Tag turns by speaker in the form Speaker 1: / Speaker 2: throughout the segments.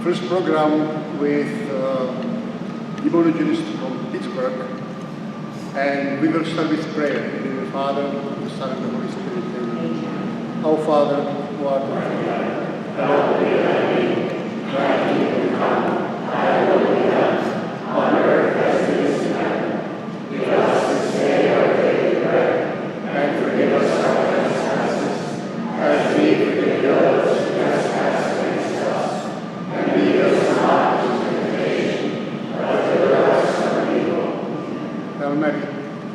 Speaker 1: first program with Demonologist from Pittsburgh, and we will start with prayer. In the name of the Father, the Son, and the Holy Spirit. Amen. Our Father, who art in heaven, hallowed be thy name. Thy kingdom come, thy will be done, on earth as it is in heaven. Give us this day our daily bread, and forgive us our trespasses, as we forgive those who trespass against us. And lead us not into temptation, but deliver us from evil. Hail Mary,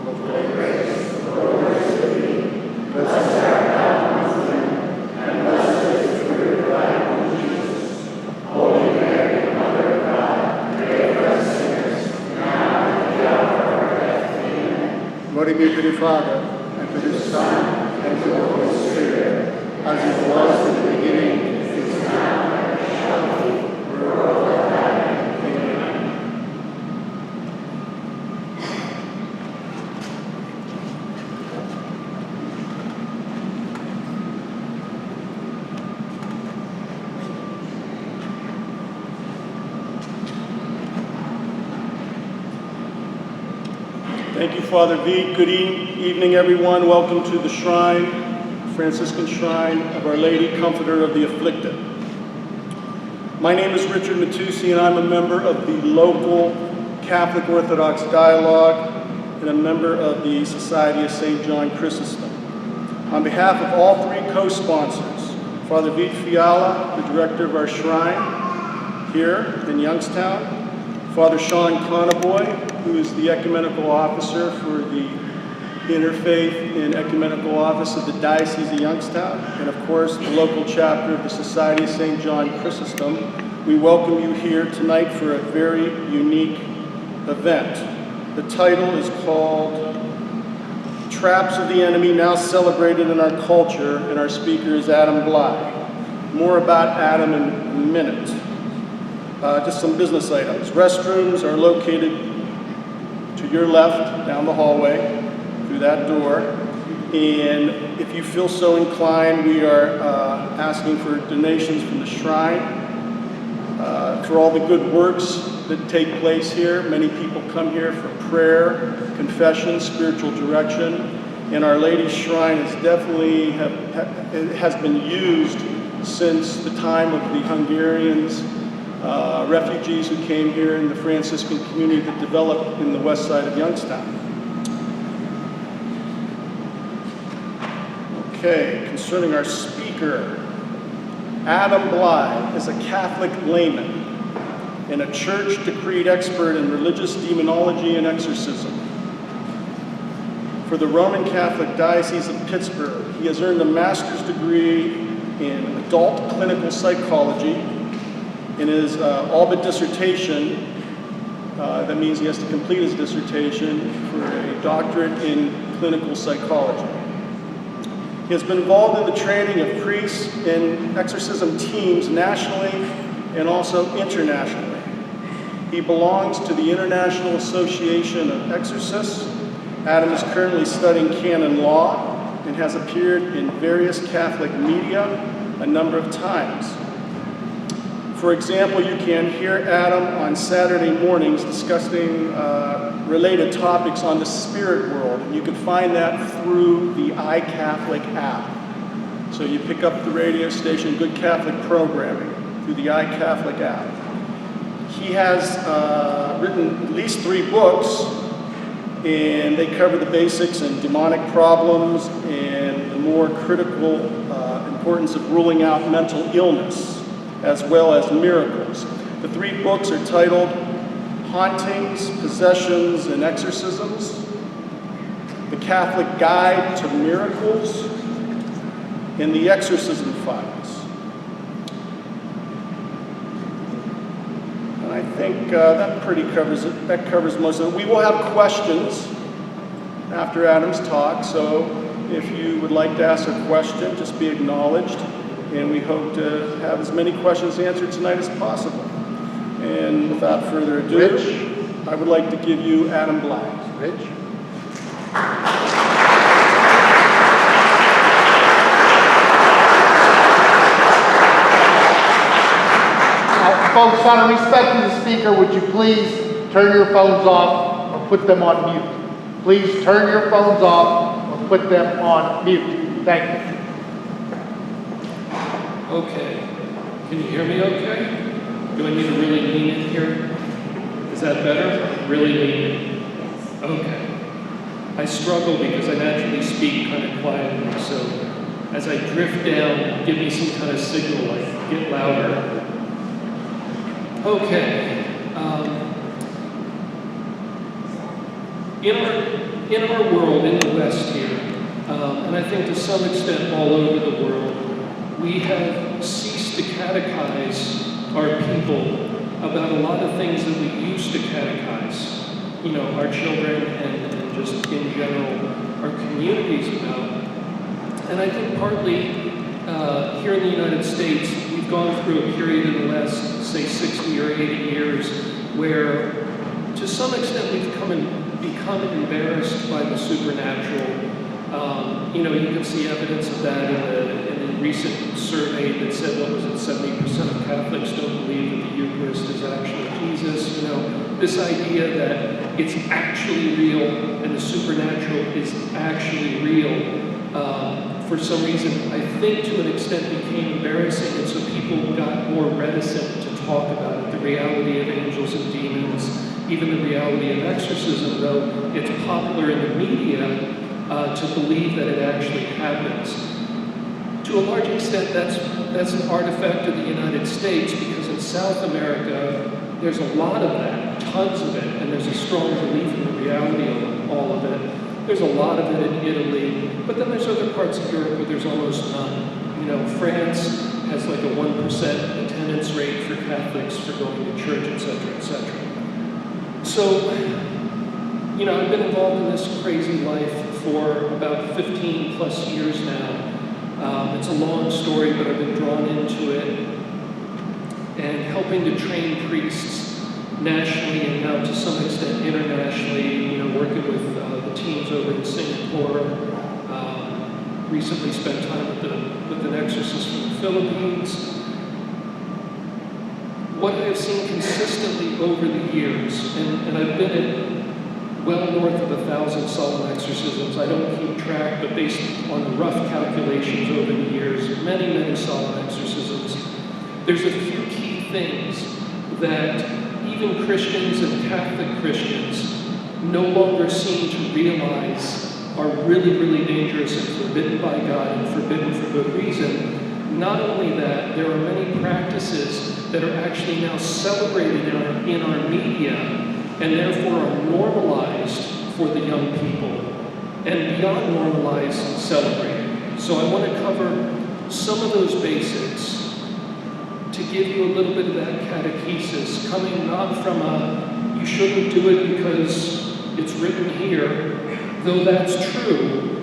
Speaker 1: full of grace, the Lord is with thee. Blessed art thou amongst women, and blessed is the fruit of thy womb, Jesus. Holy Mary, Mother of God, pray for us sinners, now and at the hour of our death. Amen. Glory be to the Father, and to the Son, and to the Holy Spirit, as it was in the beginning, is now, and shall be, world without end. Amen.
Speaker 2: Thank you, Father V. Good evening, everyone. Welcome to the shrine, Franciscan Shrine of Our Lady, Comforter of the Afflicted. My name is Richard Matusi, and I'm a member of the local Catholic Orthodox Dialogue and a member of the Society of St. John Chrysostom. On behalf of all three co-sponsors, Father V. Fiala, the director of our shrine here in Youngstown, Father Sean Conaboy, who is the ecumenical officer for the Interfaith and Ecumenical Office of the Diocese of Youngstown, and of course the local chapter of the Society of St. John Chrysostom. We welcome you here tonight for a very unique event. The title is called Traps of the Enemy, Now Celebrated in Our Culture, and our speaker is Adam Blai. More about Adam in a minute. Just some business items. Restrooms are located to your left down the hallway through that door. And if you feel so inclined, we are asking for donations from the shrine for all the good works that take place here. Many people come here for prayer, confession, spiritual direction. And Our Lady's Shrine is definitely has been used since the time of the Hungarians, refugees who came here in the Franciscan community that developed in the west side of Youngstown. Okay, concerning our speaker, Adam Blai is a Catholic layman and a church-decreed expert in religious demonology and exorcism. For the Roman Catholic Diocese of Pittsburgh, he has earned a master's degree in adult clinical psychology. In his all but dissertation, that means he has to complete his dissertation for a doctorate in clinical psychology. He has been involved in the training of priests and exorcism teams nationally and also internationally. He belongs to the International Association of Exorcists. Adam is currently studying canon law and has appeared in various Catholic media a number of times. For example, you can hear Adam on Saturday mornings discussing related topics on the spirit world. And you can find that through the iCatholic app. So you pick up the radio station, Good Catholic Programming, through the iCatholic app. He has written at least 3 books, and they cover the basics and demonic problems and the more critical importance of ruling out mental illness, as well as miracles. The 3 books are titled Hauntings, Possessions, and Exorcisms, The Catholic Guide to Miracles, and the Exorcism Files. And I think that pretty covers it. That covers most of it. We will have questions after Adam's talk, so if you would like to ask a question, just be acknowledged. And we hope to have as many questions answered tonight as possible. And without further ado,
Speaker 1: Rich,
Speaker 2: I would like to give you Adam Blai.
Speaker 1: Rich.
Speaker 3: Folks, out of respect to the speaker, would you please turn your phones off or put them on mute? Please turn your phones off or put them on mute. Thank you.
Speaker 4: Okay. Can you hear me okay? Do I need to really lean in here? Is that better? Really lean in? Okay. I struggle because I naturally speak kind of quietly, so as I drift down, give me some kind of signal, like get louder. Okay. In our world, in the West here, and I think to some extent all over the world, we have ceased to catechize our people about a lot of things that we used to catechize, you know, our children and just in general our communities about. And I think partly here in the United States, we've gone through a period in the last, say, 60 or 80 years where to some extent we've become embarrassed by the supernatural. You know, you can see evidence of that in the recent survey that said, what was it, 70% of Catholics don't believe that the Eucharist is actually Jesus. You know, this idea that it's actually real and the supernatural is actually real, for some reason, I think to an extent became embarrassing, and so people got more reticent to talk about it. The reality of angels and demons, even the reality of exorcism, though it's popular in the media to believe that it actually happens. To a large extent, that's an artifact of the United States, because in South America, there's a lot of that, tons of it, and there's a strong belief in the reality of all of it. There's a lot of it in Italy, but then there's other parts of Europe where there's almost none. You know, France has like a 1% attendance rate for Catholics for going to church, etc., etc. So, you know, I've been involved in this crazy life for about 15 plus years now. It's a long story, but I've been drawn into it and helping to train priests nationally and now to some extent internationally, you know, working with the teams over in Singapore. Recently spent time with an exorcist from the Philippines. What I've seen consistently over the years, and I've been at well north of 1,000 solemn exorcisms. I don't keep track, but based on the rough calculations over the years, many, many solemn exorcisms, there's a few key things that even Christians and Catholic Christians no longer seem to realize are really, really dangerous and forbidden by God and forbidden for good reason. Not only that, there are many practices that are actually now celebrated in our media and therefore are normalized for the young people and beyond normalized, celebrated. So I want to cover some of those basics to give you a little bit of that catechesis, coming not from a, you shouldn't do it because it's written here, though that's true,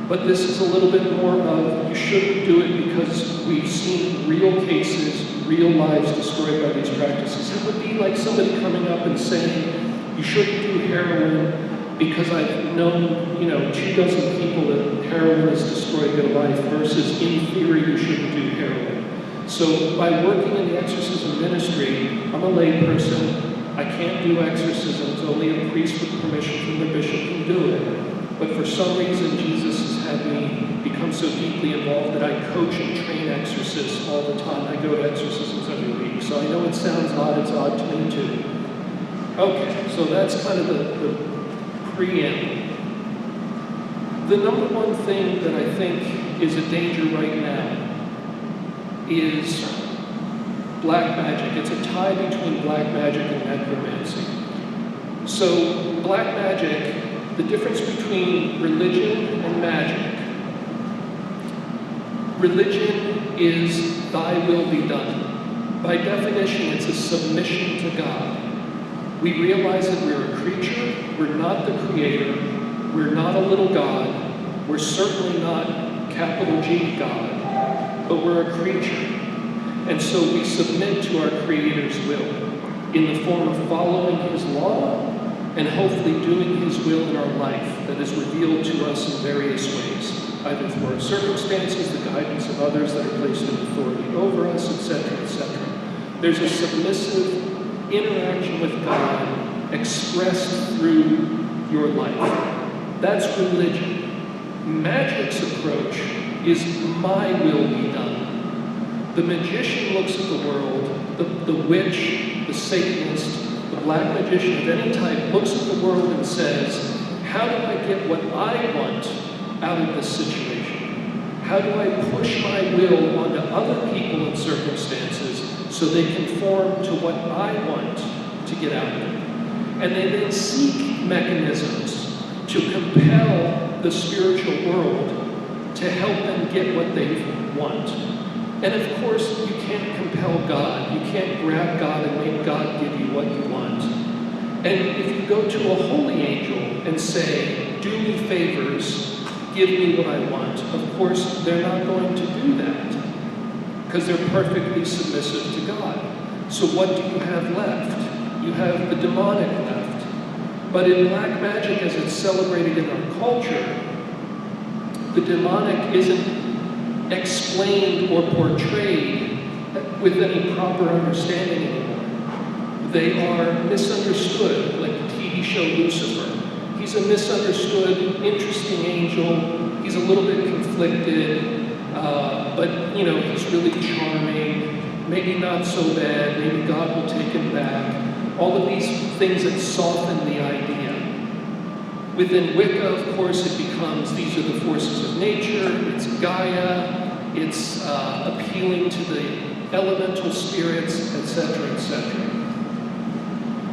Speaker 4: but this is a little bit more of, you shouldn't do it because we've seen real cases, real lives destroyed by these practices. It would be like somebody coming up and saying, you shouldn't do heroin because I've known, 2 dozen people that heroin has destroyed their life, versus in theory you shouldn't do heroin. So by working in the exorcism ministry, I'm a lay person. I can't do exorcisms. Only a priest with permission from the bishop can do it. But for some reason, Jesus has had me become so deeply involved that I coach and train exorcists all the time. I go to exorcisms every week. So I know it sounds odd. It's odd to me too. Okay, so that's kind of the preamble. The number one thing that I think is a danger right now is black magic. It's a tie between black magic and necromancy. So black magic, the difference between religion and magic. Religion is thy will be done. By definition, it's a submission to God. We realize that we're a creature, we're not the creator, we're not a little God, we're certainly not capital G God, but we're a creature. And so we submit to our Creator's will in the form of following His law and hopefully doing His will in our life that is revealed to us in various ways, either through our circumstances, the guidance of others that are placed in authority over us, etc., etc. There's a submissive interaction with God expressed through your life. That's religion. Magic's approach is my will be done. The magician looks at the world, the witch, the Satanist, the black magician of any type looks at the world and says, how do I get what I want out of this situation? How do I push my will onto other people and circumstances so they conform to what I want to get out of it? And they then seek mechanisms to compel the spiritual world to help them get what they want. And of course, you can't compel God. You can't grab God and make God give you what you want. And if you go to a holy angel and say, do me favors, give me what I want, of course, they're not going to do that because they're perfectly submissive to God. So what do you have left? You have the demonic left. But in black magic, as it's celebrated in our culture, the demonic isn't explained or portrayed with any proper understanding anymore. They are misunderstood, like the TV show Lucifer. He's a misunderstood, interesting angel. He's a little bit conflicted, but he's really charming. Maybe not so bad. Maybe God will take him back. All of these things that soften the idea. Within Wicca, of course, it becomes these are the forces of nature, it's Gaia, it's appealing to the elemental spirits, etc., etc.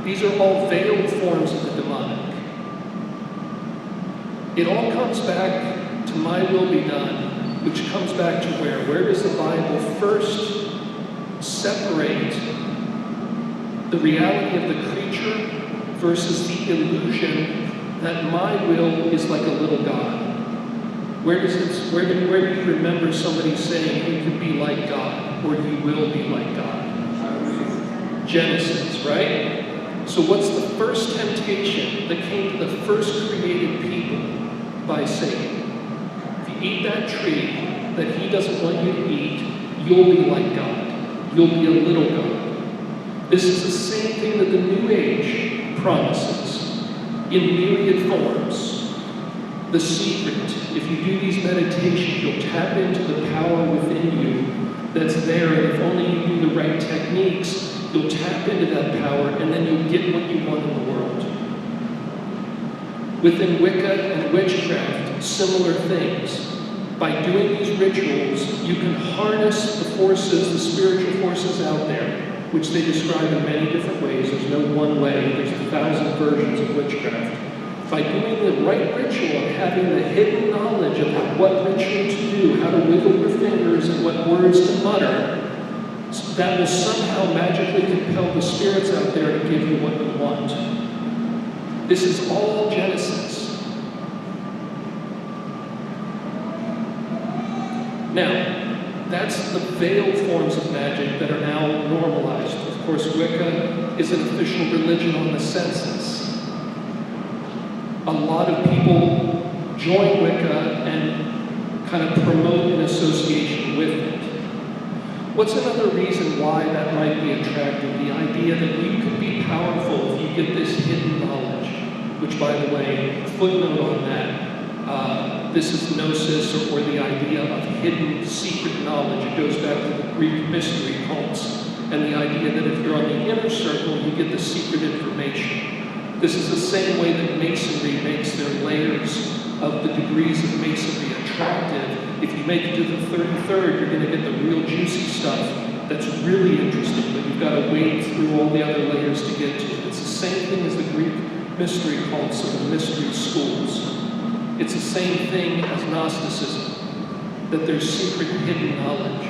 Speaker 4: These are all veiled forms of the demonic. It all comes back to my will be done, which comes back to where? Where does the Bible first separate the reality of the creature versus the illusion that my will is like a little God? Where do you remember somebody saying you can be like God or you will be like God? Genesis, right? So what's the first temptation that came to the first created people by Satan? If you eat that tree that he doesn't want you to eat, you'll be like God. You'll be a little God. This is the same thing that the New Age promises in myriad forms. The secret, if you do these meditations, you'll tap into the power within you that's there, and if only you do the right techniques, you'll tap into that power, and then you'll get what you want in the world. Within Wicca and witchcraft, similar things. By doing these rituals, you can harness the forces, the spiritual forces out there, which they describe in many different ways. There's no one way. There's 1,000 versions of witchcraft. By doing the right ritual and having the hidden knowledge of what ritual to do, how to wiggle your fingers and what words to mutter, that will somehow magically compel the spirits out there to give you what you want. This is all Genesis. Now, that's the veiled forms of magic that are now normalized. Of course, Wicca is an official religion on the census. A lot of people join Wicca and kind of promote an association with it. What's another reason why that might be attractive? The idea that you can be powerful if you get this hidden knowledge, which, by the way, footnote on that, this is gnosis, or the idea of hidden secret knowledge. It goes back to the Greek mystery cults and the idea that if you're on the inner circle, you get the secret information. This is the same way that Masonry makes their layers of the degrees of Masonry attractive. If you make it to the 33rd, you're going to get the real juicy stuff that's really interesting, but you've got to wade through all the other layers to get to it. It's the same thing as the Greek mystery cults or the mystery schools. It's the same thing as Gnosticism, that there's secret hidden knowledge,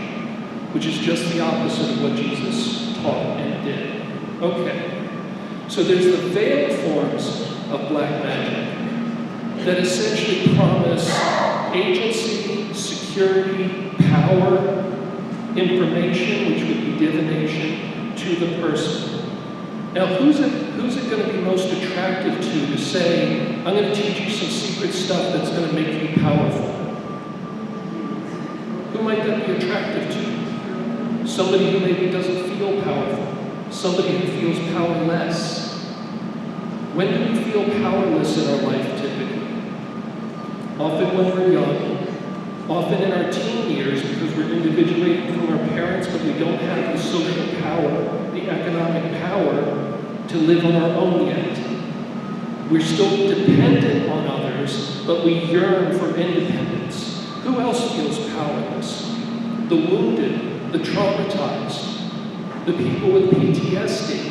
Speaker 4: which is just the opposite of what Jesus taught and did. Okay. So there's the veiled forms of black magic that essentially promise agency, security, power, information, which would be divination, to the person. Now, who's it going to be most attractive to say, I'm going to teach you some secret stuff that's going to make you powerful? Who might that be attractive to? somebody who maybe doesn't feel powerful, somebody who feels powerless. When do we feel powerless in our life typically? Often when we're young, often in our teen years because we're individuated from our parents, but we don't have the social power, the economic power to live on our own yet. We're still dependent on others, but we yearn for independence. Who else feels powerless? The wounded, the traumatized, the people with PTSD.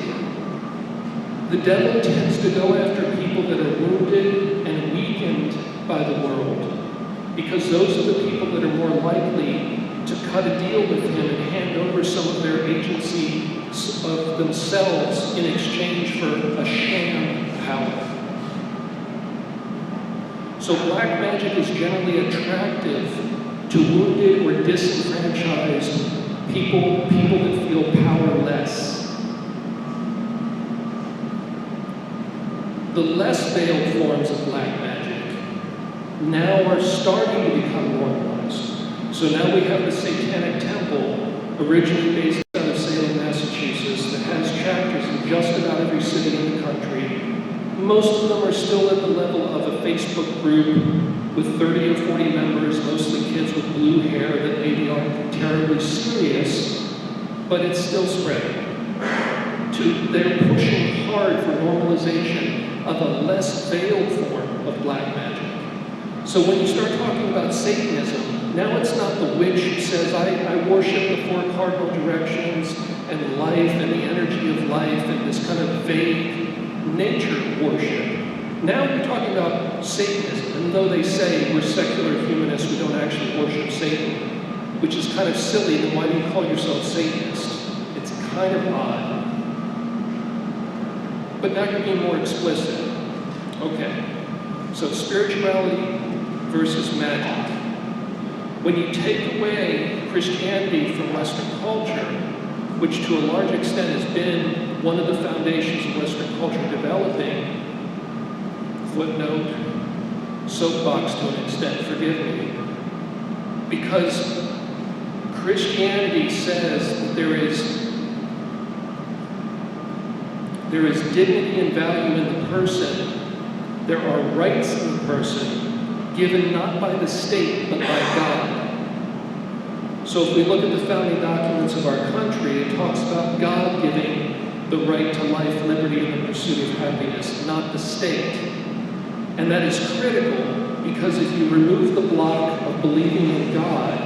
Speaker 4: The devil tends to go after people that are wounded and weakened by the world, because those are the people that are more likely to cut a deal with him and hand over some of their agency of themselves in exchange for a sham power. So black magic is generally attractive to wounded or disenfranchised people that feel powerless. The less veiled forms of black magic now are starting to become normalized. So now we have the Satanic Temple, originally based out of Salem, Massachusetts, that has chapters in just about every city in the country. Most of them are still at the level of a Facebook group with 30 or 40 members, mostly kids with blue hair that maybe aren't terribly serious, but it's still spreading. They're pushing hard for normalization of a less veiled form of black magic. So when you start talking about Satanism, now it's not the witch who says, I worship the 4 cardinal directions and life and the energy of life and this kind of vague nature worship. Now you're talking about Satanism, and though they say we're secular humanists, we don't actually worship Satan, which is kind of silly, then why do you call yourself Satanist? It's kind of odd. But now you're being more explicit. Okay, so spirituality versus magic. When you take away Christianity from Western culture, which to a large extent has been one of the foundations of Western culture developing, footnote, soapbox to an extent, forgive me, because Christianity says that there is dignity and value in the person. There are rights in the person given not by the state, but by God. So if we look at the founding documents of our country, it talks about God giving the right to life, liberty, and the pursuit of happiness, not the state. And that is critical because if you remove the block of believing in God,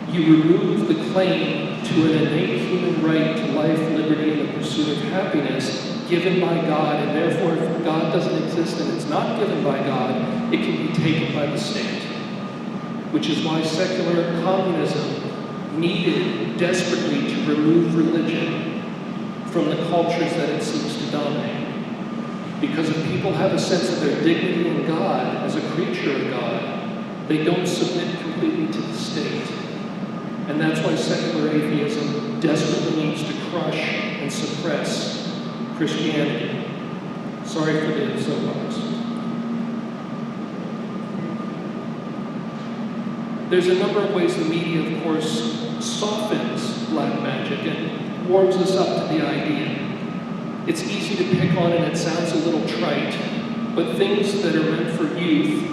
Speaker 4: you remove the claim to an innate human right to life, liberty, and the pursuit of happiness given by God, and therefore if God doesn't exist and it's not given by God, it can be taken by the state. Which is why secular communism needed desperately to remove religion from the cultures that it seeks to dominate. Because if people have a sense of their dignity in God as a creature of God, they don't submit completely to the state. And that's why secular atheism desperately needs to crush and suppress Christianity. Sorry for the soapbox. There's a number of ways the media, of course, softens black magic and warms us up to the idea. It's easy to pick on and it sounds a little trite, but things that are meant for youth,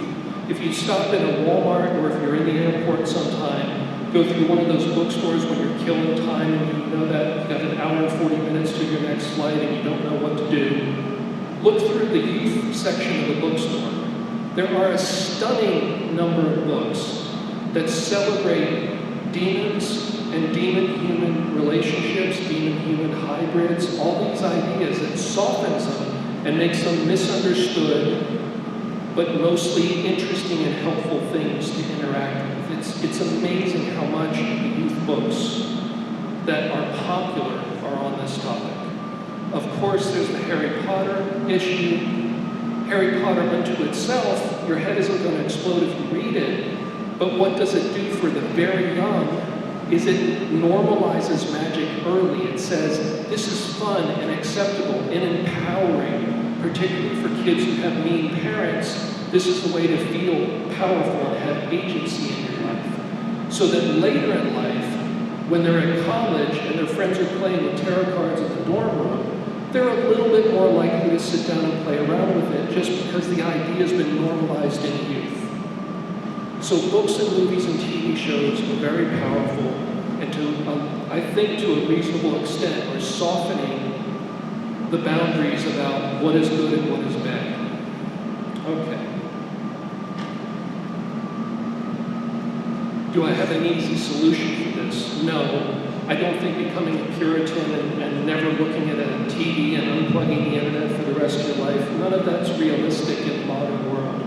Speaker 4: if you stop in a Walmart or if you're in the airport sometime, go through one of those bookstores when you're killing time and you know that you've got an hour and 40 minutes to your next flight and you don't know what to do, look through the youth section of the bookstore. There are a stunning number of books that celebrate demons and demon-human relationships, demon-human hybrids, all these ideas that softens them and makes them misunderstood, but mostly interesting and helpful things to interact with. It's amazing how much the youth books that are popular are on this topic. Of course, there's the Harry Potter issue. Harry Potter unto itself, your head isn't going to explode if you read it, but what does it do for the very young is it normalizes magic early. It says, this is fun and acceptable and empowering, particularly for kids who have mean parents. This is the way to feel powerful and have agency in your life. So that later in life, When they're in college and their friends are playing with tarot cards in the dorm room, they're a little bit more likely to sit down and play around with it just because the idea has been normalized in youth. So books and movies and TV shows are very powerful, and I think to a reasonable extent are softening the boundaries about what is good and what is bad. Okay. Do I have an easy solution for this? No. I don't think becoming a Puritan and never looking at a TV and unplugging the internet for the rest of your life, none of that's realistic in the modern world.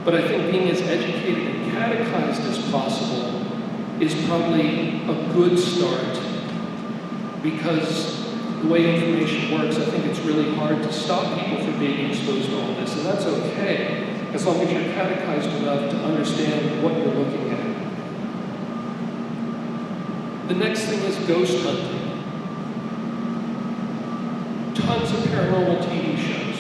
Speaker 4: But I think being as educated and catechized as possible is probably a good start, because the way information works, I think it's really hard to stop people from being exposed to all this, and that's okay, as long as you're catechized enough to understand what you're looking at. The next thing is ghost hunting. Tons of paranormal TV shows.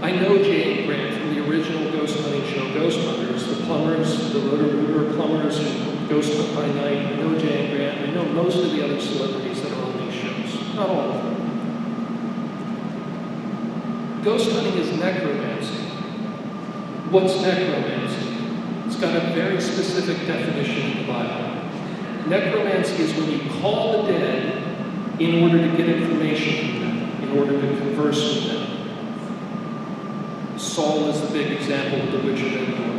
Speaker 4: I know Jay Grant from the original ghost hunting show, Ghost Hunters, the plumbers, the Roto-Rooter plumbers who ghost hunt by night. I know Jay Grant. I know most of the other celebrities that are on these shows. Not all of them. Ghost hunting is necromancy. What's necromancy? It's got a very specific definition in the Bible. Necromancy is when you call the dead in order to get information from them, in order to converse with them. Saul is the big example of the Witch of Endor.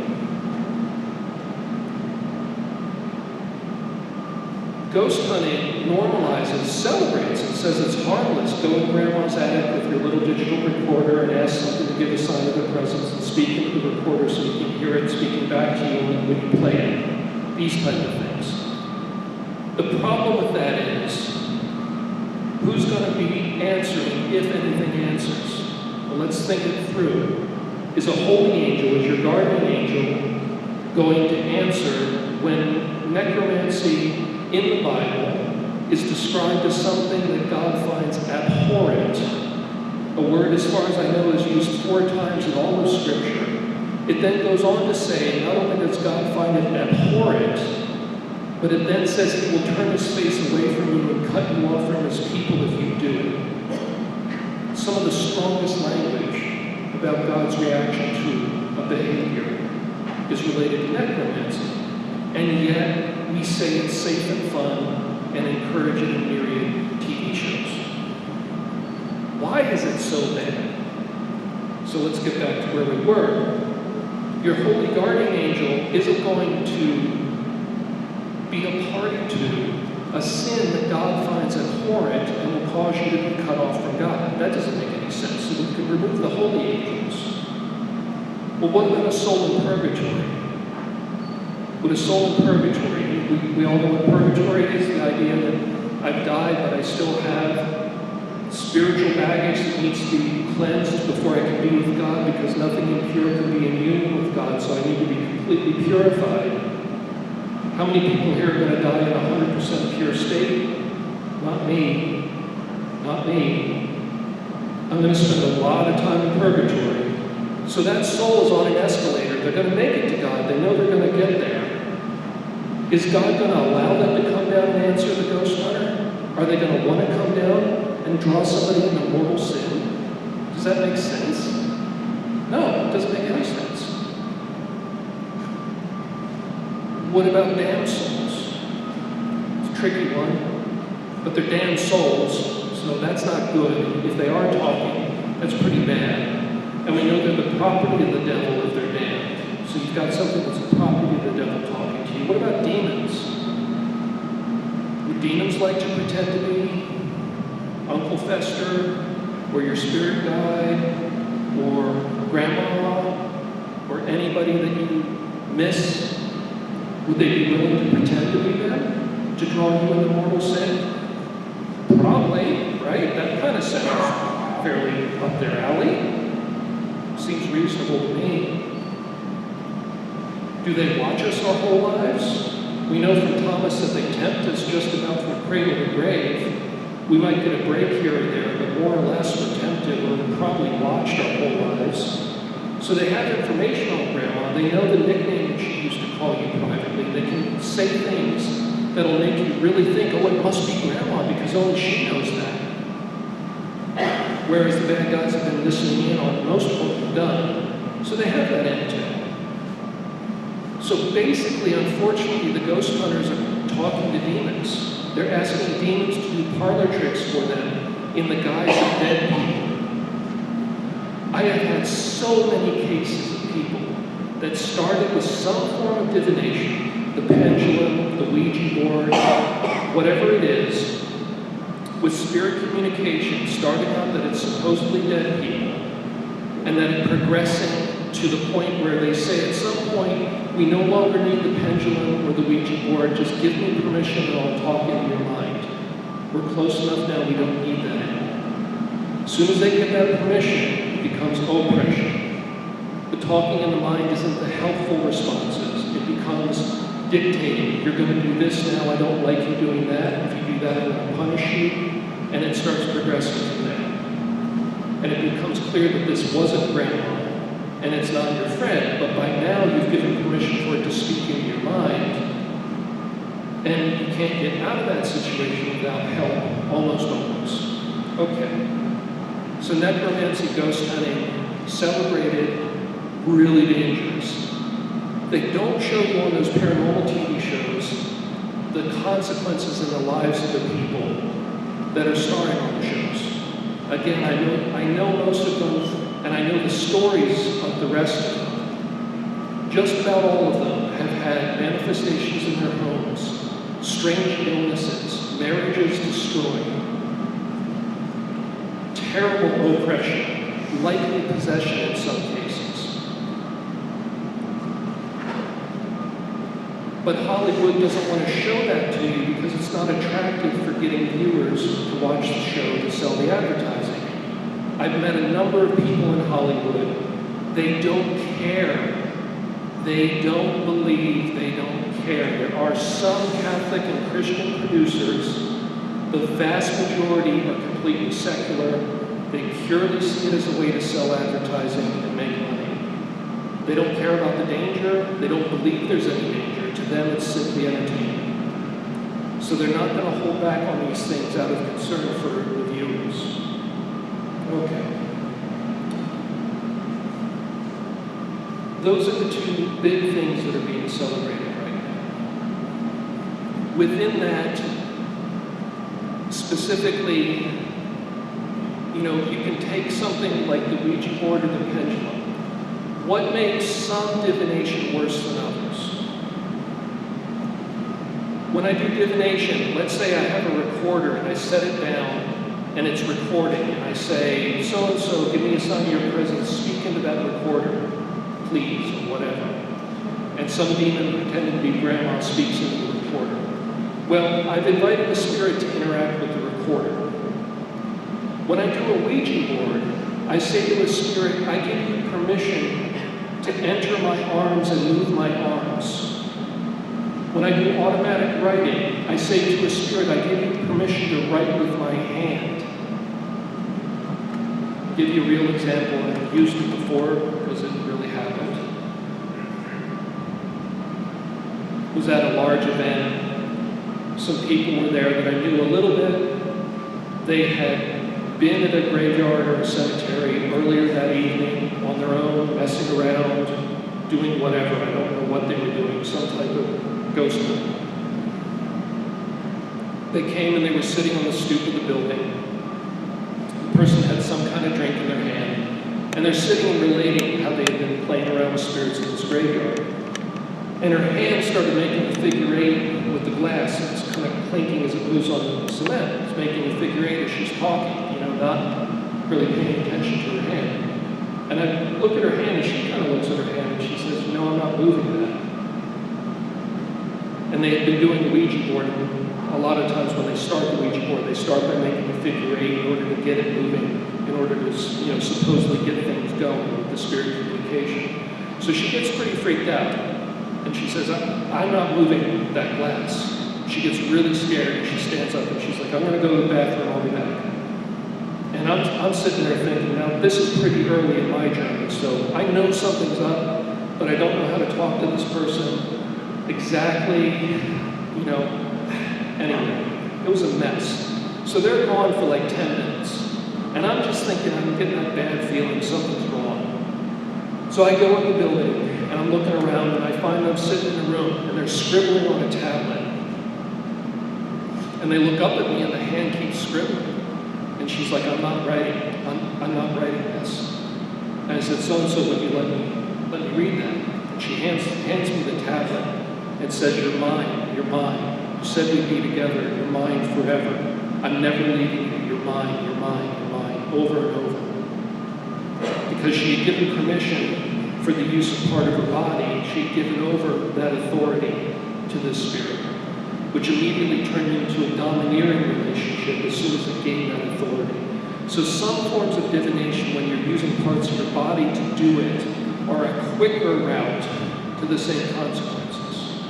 Speaker 4: Ghost hunting normalizes, celebrates, and says it's harmless. Go in grandma's attic with your little digital recorder and ask something to give a sign of their presence and speak into the recorder so you can hear it speaking back to you when you play it. These type of things. The problem with that is, who's going to be answering if anything answers? Well, let's think it through. Is a holy angel, is your guardian angel, going to answer when necromancy in the Bible is described as something that God finds abhorrent? A word, as far as I know, is used 4 times in all of Scripture. It then goes on to say, not only does God find it abhorrent, but it then says he will turn his face away from you and cut you off from his people if you do it. Some of the strongest language about God's reaction to a behavior is related to necromancy. And yet, we say it's safe and fun and encourage it in myriad TV shows. Why is it so bad? So let's get back to where we were. Your holy guardian angel isn't going to be a party to a sin that God finds abhorrent and will cause you to be cut off from God. That doesn't make any sense. So we can remove the holy angels. Well, what about a soul in purgatory? Would a soul in purgatory, we all know what purgatory is, the idea that I've died, but I still have spiritual baggage that needs to be cleansed before I can be with God, because nothing impure can be in union with God, so I need to be completely purified. How many people here are going to die in a 100% pure state? Not me. Not me. I'm going to spend a lot of time in purgatory. So that soul is on an escalator. They're going to make it to God. They know they're going to get there. Is God going to allow them to come down and answer the ghost hunter? Are they going to want to come down and draw somebody into mortal sin? Does that make sense? No, it doesn't make any sense. What about damned souls? It's a tricky one, but they're damned souls, so that's not good. If they are talking, that's pretty bad. And we know they're the property of the devil if they're damned. So you've got something that's the property of the devil talking to you. What about demons? Would demons like to pretend to be Uncle Fester, or your spirit guide, or grandma, or anybody that you miss? Would they be willing to pretend to be them, to draw you into mortal sin? Probably, right? That kind of sounds fairly up their alley. Seems reasonable to me. Do they watch us our whole lives? We know from Thomas that they tempt us just about from cradle to grave. We might get a break here or there, but more or less we're tempted. We're probably watched our whole lives. So they have information on Grandma. They know the nickname that she used to call you privately. They can say things that'll make you really think, oh, it must be grandma because only she knows that. Whereas the bad guys have been listening in on most of what we've done, so they have that intel. So basically, unfortunately, the ghost hunters are talking to demons. They're asking demons to do parlor tricks for them in the guise of dead people. I have had so many cases of people that started with some form of divination, the pendulum, the Ouija board, whatever it is, with spirit communication, starting out that it's supposedly dead people, and then progressing to the point where they say at some point, we no longer need the pendulum or the Ouija board, just give me permission and I'll talk into your mind. We're close enough now, we don't need that anymore. As soon as they get that permission, it becomes oppression. The talking in the mind isn't the helpful responses. It becomes dictating. You're going to do this now, I don't like you doing that. If you do that, I'm going to punish you. And it starts progressing from there. And it becomes clear that this wasn't grandma, and it's not your friend, but by now you've given permission for it to speak into your mind. And you can't get out of that situation without help, almost. Okay. So necromancy, ghost hunting, celebrated, really dangerous. They don't show you on those paranormal TV shows the consequences in the lives of the people that are starring on the shows. Again, I know most of them, and I know the stories of the rest of them. Just about all of them have had manifestations in their homes, strange illnesses, marriages destroyed, terrible oppression, likely possession in some cases. But Hollywood doesn't want to show that to you because it's not attractive for getting viewers to watch the show to sell the advertising. I've met a number of people in Hollywood. They don't care. They don't believe. They don't care. There are some Catholic and Christian producers. The vast majority are completely secular. They purely see it as a way to sell advertising and make money. They don't care about the danger. They don't believe there's any danger. To them, it's simply entertainment. So they're not going to hold back on these things out of concern for the viewers. Okay. Those are the two big things that are being celebrated right now. Within that, specifically, you can take something like the Ouija board or the pendulum. What makes some divination worse than others? When I do divination, let's say I have a recorder and I set it down and it's recording, and I say, so-and-so, give me a sign of your presence, speak into that recorder, please, or whatever. And some demon pretending to be grandma speaks into the recorder. Well, I've invited the spirit to interact with the recorder. When I do a Ouija board, I say to a spirit, I give you permission to enter my arms and move my arms. When I do automatic writing, I say to a spirit, I give you permission to write with my hand. I'll give you a real example. I've used it before because it really happened. I was at a large event. Some people were there that I knew a little bit. They had been at a graveyard or a cemetery earlier that evening on their own, messing around, doing whatever. I don't know what they were doing, some type of ghost hunt. They came and they were sitting on the stoop of the building. The person had some kind of drink in their hand, and they're sitting and relating how they had been playing around with spirits in this graveyard. And her hand started making a figure eight with the glass. It's kind of clinking as it moves on the cement. It's making a figure eight as she's talking, not really paying attention to her hand. And I look at her hand, and she kind of looks at her hand, and she says, no, I'm not moving that. And they had been doing the Ouija board, and a lot of times when they start the Ouija board, they start by making a figure eight in order to get it moving, in order to, supposedly get things going with the spirit communication. So she gets pretty freaked out. And she says, I'm not moving that glass. She gets really scared, and she stands up, and she's like, I'm going to go to the bathroom, I'll be back. And I'm sitting there thinking, now, this is pretty early in my journey, so I know something's up, but I don't know how to talk to this person exactly, Anyway, it was a mess. So they're gone for like 10 minutes. And I'm just thinking, I'm getting that bad feeling something's wrong. So I go in the building, and I'm looking around, and I find them sitting in a room, and they're scribbling on a tablet. And they look up at me, and the hand keeps scribbling. And she's like, I'm not writing. I'm not writing this. And I said, so-and-so, would you let me read that? And she hands me the tablet and says, you're mine, you're mine. You said we'd be together, you're mine forever. I'm never leaving you, you're mine, you're mine, you're mine, over and over. Because she had given permission for the use of part of her body, she had given over that authority to this spirit, which immediately turned into a domineering relationship as soon as it gained that authority. So some forms of divination, when you're using parts of your body to do it, are a quicker route to the same consequences.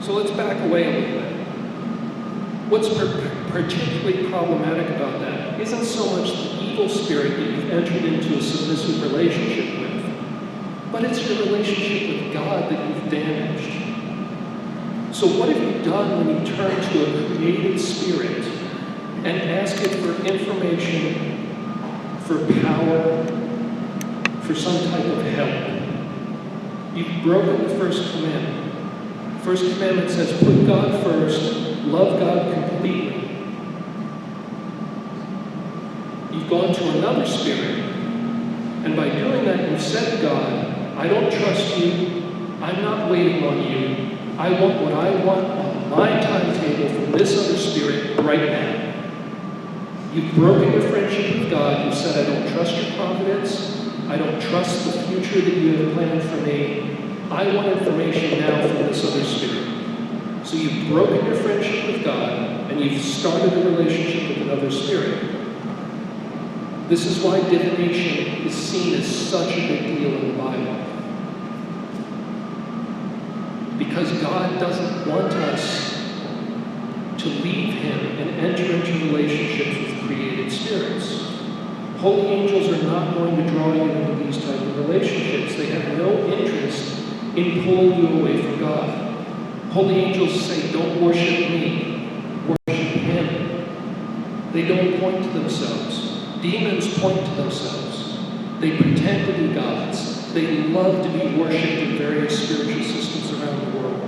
Speaker 4: So let's back away a little bit. What's particularly problematic about that isn't so much the evil spirit that you've entered into a submissive relationship with, but it's your relationship with God that you've damaged. So what have you done when you turn to a created spirit and ask it for information, for power, for some type of help? You've broken the first commandment. The first commandment says, put God first, love God completely. You've gone to another spirit, and by doing that, you've said to God, I don't trust you, I'm not waiting on you, I want what I want on my timetable from this other spirit right now. You've broken your friendship with God. You've said, I don't trust your providence. I don't trust the future that you have planned for me. I want information now from this other spirit. So you've broken your friendship with God, and you've started a relationship with another spirit. This is why divination is seen as such a big deal in the Bible. Because God doesn't want us to leave Him and enter into relationships with created spirits. Holy angels are not going to draw you into these type of relationships. They have no interest in pulling you away from God. Holy angels say, don't worship me, worship Him. They don't point to themselves. Demons point to themselves. They pretend to be gods. They love to be worshipped in various spiritual systems around the world.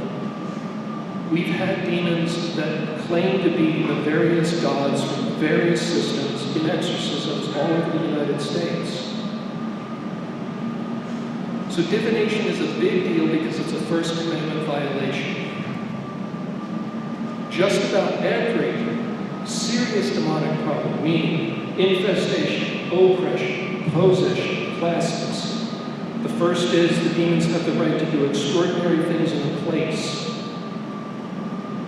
Speaker 4: We've had demons that claim to be the various gods from various systems in exorcisms all over the United States. So divination is a big deal because it's a First Commandment violation. Just about every serious demonic problem, meaning infestation, oppression, possession, classes. The first is the demons have the right to do extraordinary things in a place.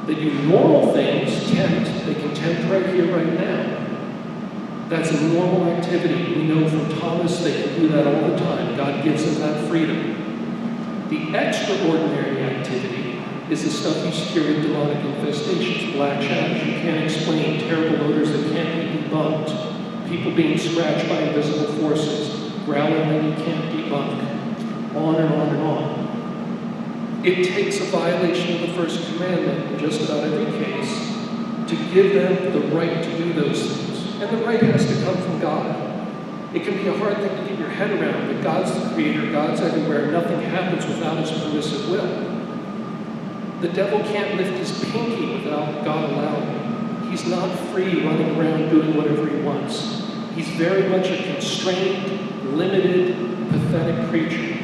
Speaker 4: They do normal things, tempt. They can tempt right here, right now. That's a normal activity. We know from Thomas they can do that all the time. God gives them that freedom. The extraordinary activity is the stuff you hear in demonic infestations. Black shadows you can't explain, terrible odors that can't be debunked, people being scratched by invisible forces, growling that you can't debunk, on and on and on. It takes a violation of the first commandment in just about every case to give them the right to do those things. And the right has to come from God. It can be a hard thing to get your head around, but God's the creator, God's everywhere, nothing happens without His permissive will. The devil can't lift his pinky without God allowing. He's not free running around doing whatever he wants. He's very much a constrained, limited, pathetic creature.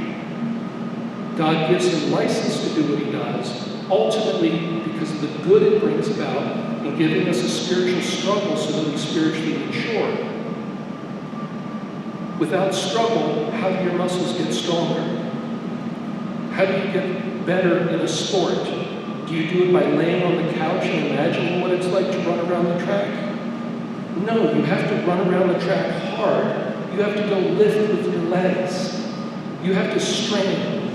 Speaker 4: God gives him license to do what he does, ultimately because of the good it brings about in giving us a spiritual struggle so that we spiritually mature. Without struggle, how do your muscles get stronger? How do you get better in a sport? Do you do it by laying on the couch and imagining what it's like to run around the track? No, you have to run around the track hard. You have to go lift with your legs. You have to strain.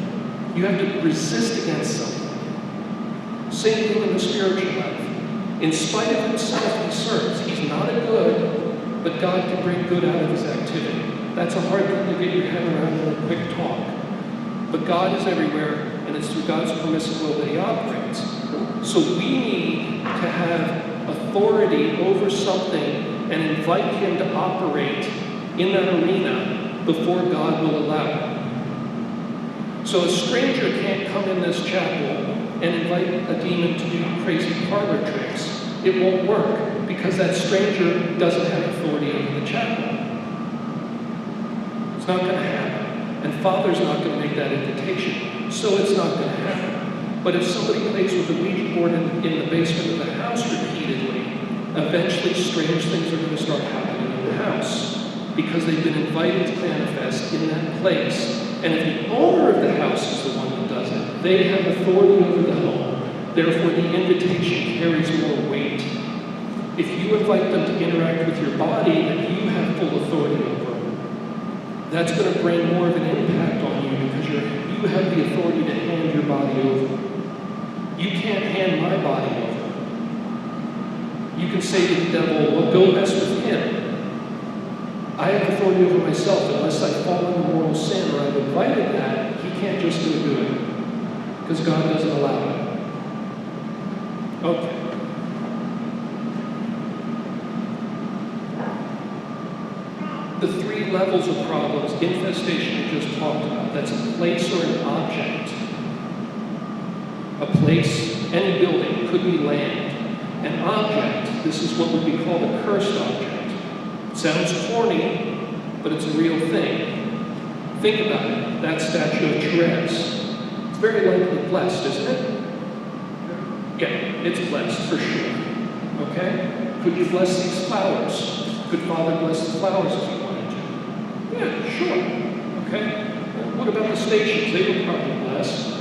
Speaker 4: You have to resist against something. Same thing in the spiritual life. In spite of himself he serves. He's not a good, but God can bring good out of his activity. That's a hard thing to get your head around in a quick talk. But God is everywhere, and it's through God's permissive will that he operates. So we need to have authority over something and invite him to operate in that arena before God will allow it. So a stranger can't come in this chapel and invite a demon to do crazy parlor tricks. It won't work because that stranger doesn't have authority over the chapel. It's not going to happen. And Father's not going to make that invitation, so it's not going to happen. But if somebody plays with a Ouija board in the basement of the house repeatedly, eventually strange things are going to start happening in the house because they've been invited to manifest in that place. And if the owner of the house is the one that does it, they have authority over the home. Therefore, the invitation carries more weight. If you invite them to interact with your body that you have full authority over, that's going to bring more of an impact on you because you have the authority to hand your body over. You can't hand my body over. You can say to the devil, well, go mess with him. I have authority over myself. Unless I fall into mortal sin or I've invited that, he can't just go do it because God doesn't allow it. Okay. The three levels of problems, infestation we just talked about, that's a place or an object. A place, any building, could be land. An object, this is what would be called a cursed object. It sounds corny, but it's a real thing. Think about it, that statue of Therese. It's very likely blessed, isn't it? Yeah, it's blessed for sure. Okay? Could you bless these flowers? Could Father bless the flowers if you wanted to? Yeah, sure. Okay? What about the stations? They were probably blessed.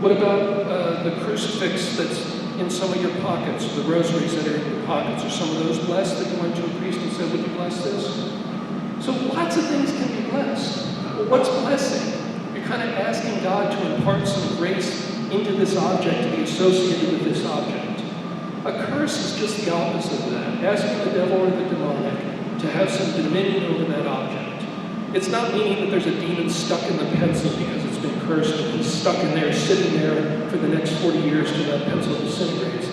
Speaker 4: What about the crucifix that's in some of your pockets, the rosaries that are in your pockets? Are some of those blessed that you went to a priest and said, would you bless this? So lots of things can be blessed. Well, what's blessing? You're kind of asking God to impart some grace into this object to be associated with this object. A curse is just the opposite of that, asking the devil or the demonic to have some dominion over that object. It's not meaning that there's a demon stuck in the pencil because it's been cursed and he's stuck in there, sitting there for the next 40 years till that pencil disintegrates.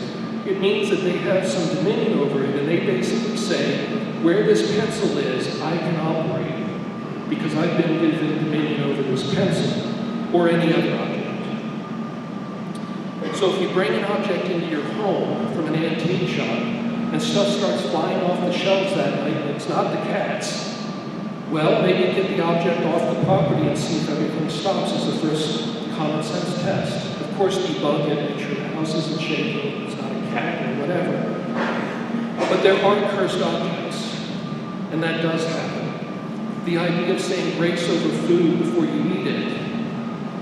Speaker 4: It means that they have some dominion over it, and they basically say, where this pencil is, I can operate because I've been given dominion over this pencil or any other object. So if you bring an object into your home from an antique shop and stuff starts flying off the shelves that night and it's not the cat's, well, maybe get the object off the property and see if everything stops as the first common sense test. Of course, debug it, make sure the house isn't shaking, it's not a cat or whatever. But there are cursed objects, and that does happen. The idea of saying grace over food before you eat it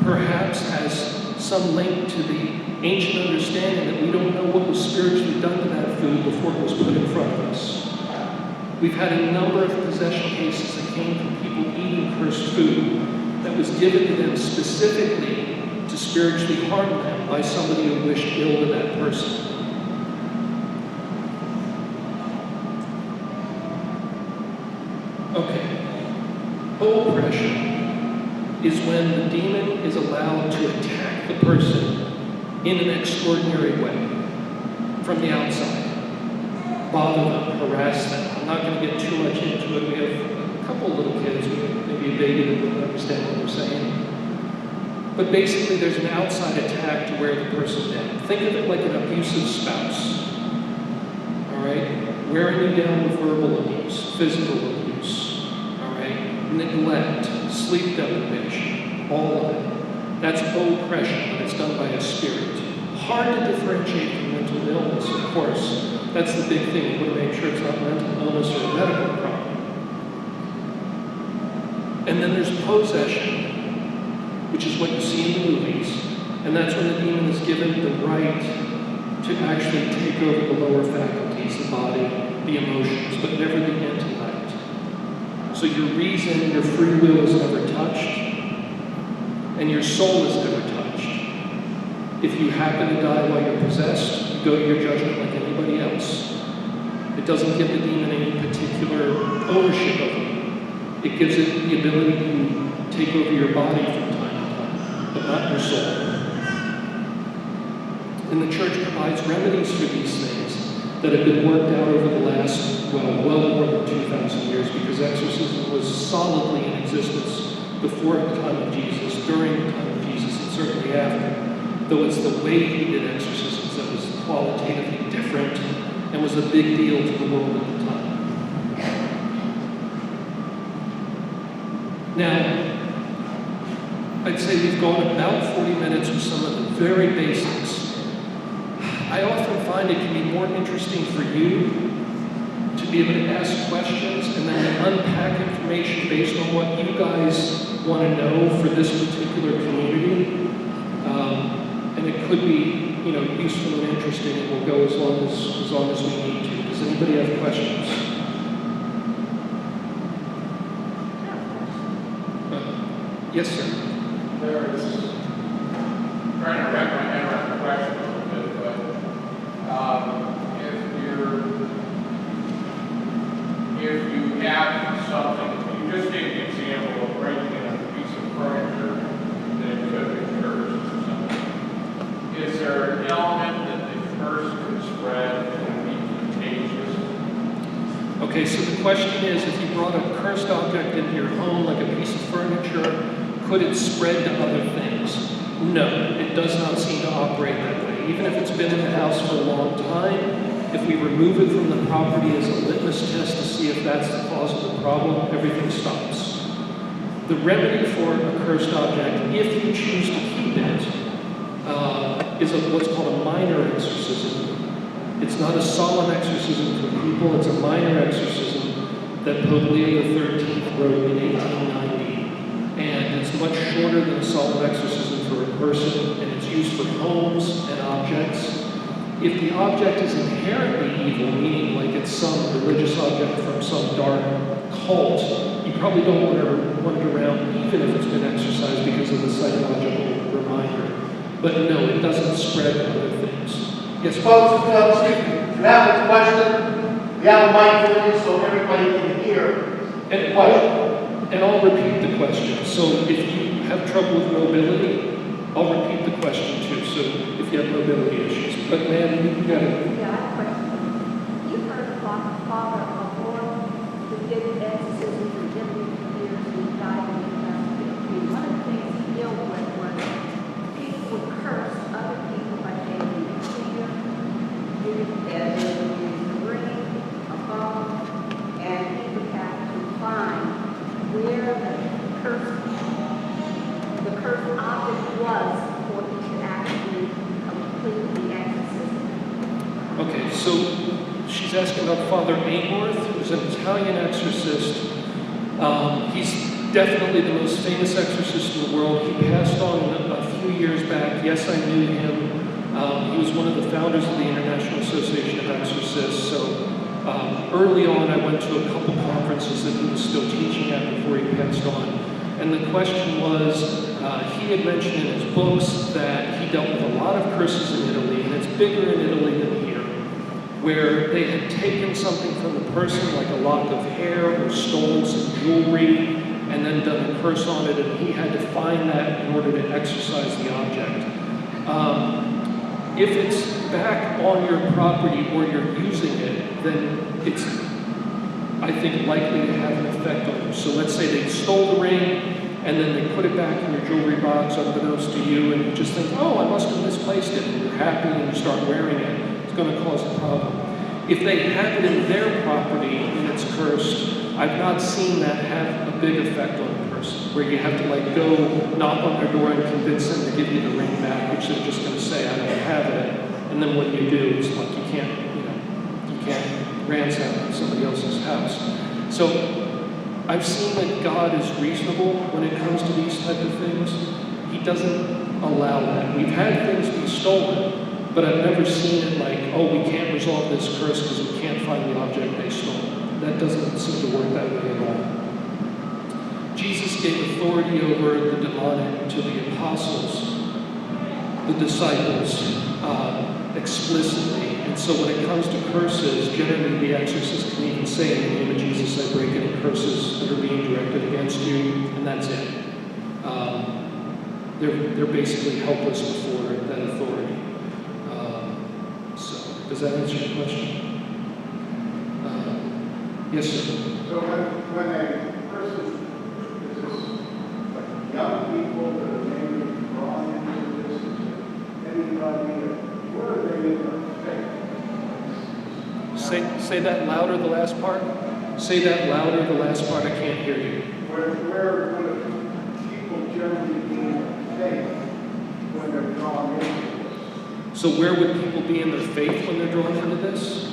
Speaker 4: perhaps has some link to the ancient understanding that we don't know what was spiritually done to that food before it was put in front of us. We've had a number of possession cases that came from people eating cursed food that was given to them specifically to spiritually harm them by somebody who wished ill to that person. Okay. Oppression is when the demon is allowed to attack the person in an extraordinary way from the outside. Bother them, harass them. I'm not going to get too much into it. We have a couple little kids, maybe a baby that doesn't understand what we're saying. But basically there's an outside attack to wear the person down. Think of it like an abusive spouse. All right? Wearing you down with verbal abuse, physical abuse. All right? Neglect, sleep deprivation, all of it. That's oppression when it's done by a spirit. Hard to differentiate from mental illness, of course. That's the big thing. You want to make sure it's not mental illness or a medical problem. And then there's possession, which is what you see in the movies. And that's when the demon is given the right to actually take over the lower faculties, the body, the emotions, but never the intellect. So your reason, your free will is never touched, and your soul is never touched. If you happen to die while you're possessed, you go to your judgment like anybody else. It doesn't give the demon any particular ownership of you. It gives it the ability to take over your body from time to time, but not your soul. And the church provides remedies for these things that have been worked out over the last, well more than 2,000 years, because exorcism was solidly in existence before the time of Jesus, during the time of Jesus, and certainly after. Though it's the way he did exorcisms that was qualitatively different and was a big deal to the world at the time. Now, I'd say we've gone about 40 minutes with some of the very basics. I often find it can be more interesting for you to be able to ask questions and then unpack information based on what you guys want to know for this particular community. And it could be, useful and interesting, and we'll go as long as we need to. Does anybody have questions? Yes, sir.
Speaker 5: Trying to wrap my head around the question a little bit, but if you have something, you just gave the example of breaking in a piece of furniture that could be cursed or something. Is there an element that the curse can spread and be contagious?
Speaker 4: Okay, so the question is, if you brought a cursed object into your home, like a piece of furniture, could it spread to other things? No, it does not seem to operate that way. Even if it's been in the house for a long time, if we remove it from the property as a litmus test to see if that's the cause of the problem, everything stops. The remedy for a cursed object, if you choose to keep it, is what's called a minor exorcism. It's not a solemn exorcism for people, it's a minor exorcism that Pope Leo XIII wrote in 1890. And it's much shorter than a solemn exorcism for a person, and it's used for homes and objects. If the object is inherently evil, meaning like it's some religious object from some dark cult, you probably don't want to run it around even if it's been exorcised because of the psychological reminder. But no, it doesn't spread to other things. Yes,
Speaker 3: Folks, excuse me, if you have a question, we have a mic for you so everybody can hear the question.
Speaker 4: And I'll repeat the question. So if you have trouble with mobility, I'll repeat the question too. So if you have mobility issues. But ma'am, you got it.
Speaker 6: Yeah, I have a question. You've heard about Father before who did exorcisms and different years and he died in 2015. One of the things he dealt with was people would curse other people by taking a finger, using a ring, a bone, and he would have to find where the cursed object was for he could actually complete the exorcism.
Speaker 4: Okay, so she's asking about Father Amorth, who's an Italian exorcist. He's definitely the most famous exorcist in the world. He passed on a few years back. Yes, I knew him. He was one of the founders of the International Association of Exorcists. So early on, I went to a couple conferences that he was still teaching at before he passed on. And the question was, he had mentioned in his books that he dealt with a lot of curses in Italy, and it's bigger in Italy than here, where they had taken something from the person, like a lock of hair, or stolen some jewelry, and then done a curse on it, and he had to find that in order to exorcise the object. If it's back on your property or you're using it, then it's, I think, likely to have an effect on you. So let's say they stole the ring, and then they put it back in your jewelry box unbeknownst to you, and you just think, oh, I must have misplaced it, and you're happy and you start wearing it. It's going to cause a problem. If they have it in their property and it's cursed, I've not seen that have a big effect on the person, where you have to like go knock on their door and convince them to give you the ring back, which they're just going to say, I don't have it. And then what you do is like you can't ransack somebody else's house. So I've seen that God is reasonable when it comes to these type of things. He doesn't allow that. We've had things be stolen, but I've never seen it like, oh, we can't resolve this curse because we can't find the object they stole. That doesn't seem to work that way at all. Jesus gave authority over the demonic to the apostles, the disciples, explicitly. And so when it comes to curses, generally the exorcist can even say, in the name of Jesus, I break any curses that are being directed against you, and that's it. They're basically helpless before that authority. Does that answer your question? Yes, sir.
Speaker 7: So when a person, is this like young people that are maybe drawn into this, is it anybody, where are they in their faith?
Speaker 4: Say that louder, the last part. Say that louder, the last part. I can't hear you.
Speaker 7: Where would people generally be in their faith when they're drawn into this?
Speaker 4: So where would people be in their faith when they're drawn into this?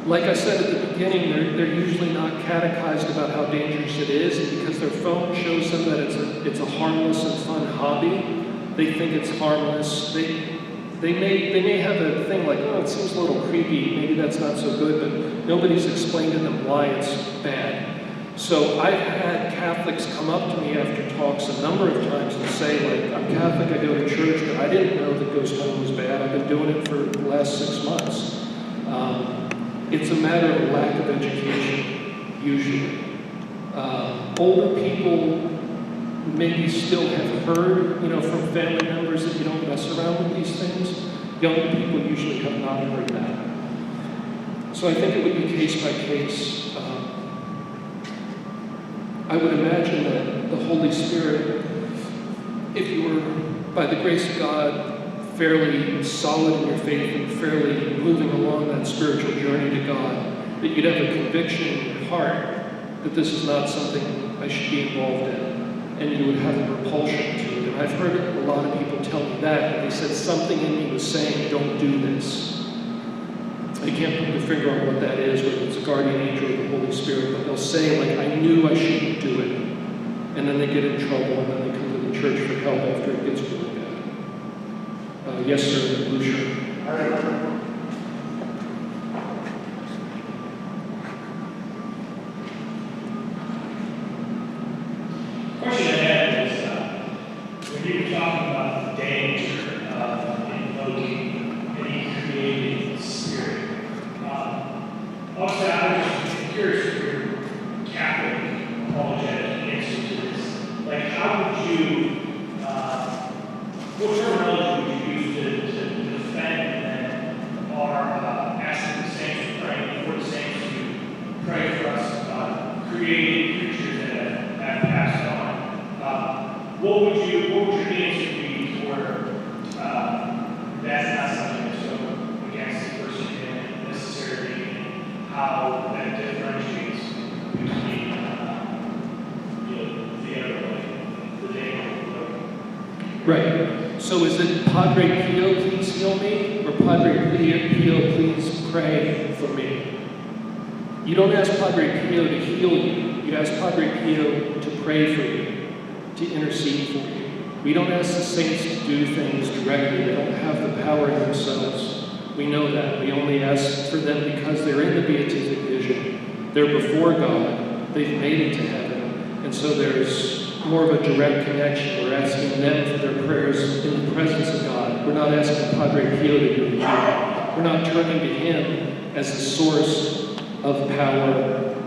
Speaker 4: Like I said at the beginning, they're usually not catechized about how dangerous it is, and because their phone shows them that it's a harmless and fun hobby, they think it's harmless. They may have a thing like, oh, it seems a little creepy, maybe that's not so good, but nobody's explained to them why it's bad. So I've had Catholics come up to me after talks a number of times and say, like, I'm Catholic, I go to church, but I didn't know that ghost hunting was bad. I've been doing it for the last 6 months. It's a matter of lack of education, usually. Older people maybe still have heard, from family members that you don't mess around with these things. Younger people usually have not heard that. So I think it would be case by case. I would imagine that the Holy Spirit, if you were, by the grace of God, fairly solid in your faith and fairly moving along that spiritual journey to God, that you'd have a conviction in your heart that this is not something I should be involved in, and you would have a repulsion to it. And I've heard a lot of people tell me that they said something in me was saying, don't do this. I can't put the finger on what that is, whether it's a guardian angel or the Holy Spirit, but they'll say, like, I knew I shouldn't do it. And then they get in trouble, and then they come to the church for help after it gets really bad. Yes, sir, the blue shirt.
Speaker 8: Question I had is, when you were talking about the danger of invoking any created spirit, also I'm just curious if you're Catholic apologetic answer to this. Like, how would you, what terminology would you use to defend and are asking the saints to pray for the saints to pray for us, created creatures that have passed on? What would your answer be for that's not something that's so against the person necessarily, and how that differentiates between the other way, the demon?
Speaker 4: Right. So is it Padre Pio, please heal me, or Padre Pio, please pray for me? You don't ask Padre Pio to heal you. You ask Padre Pio to pray for you, to intercede for you. We don't ask the saints to do things directly. They don't have the power in themselves. We know that. We only ask for them because they're in the beatific vision. They're before God. They've made it to heaven. And so there's more of a direct connection. We're asking them for their prayers in the presence of God. We're not asking Padre Pio to do the healing. We're not turning to him as the source of power,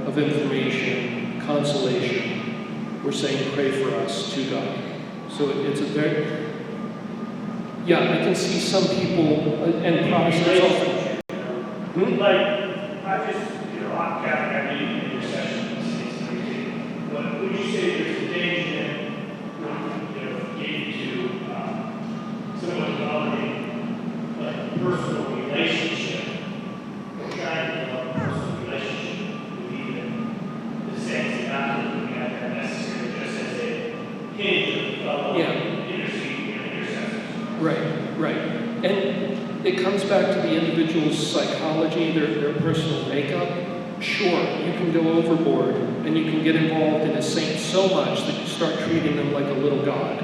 Speaker 4: of information, consolation. We're saying pray for us to God. So it's a very, I can see some people, and Protestants often.
Speaker 8: Like, I just, I'm Catholic, I believe in intercession and saints and everything. But would you say there's a danger in getting to someone developing like personal relationship, or trying to develop a personal relationship with even the saints and not looking at that necessarily just as a hinge of fellow intercessors?
Speaker 4: Right. And it comes back to the individual's psychology, their personal makeup. Sure, you can go overboard and you can get involved in a saint so much that you start treating them like a little god.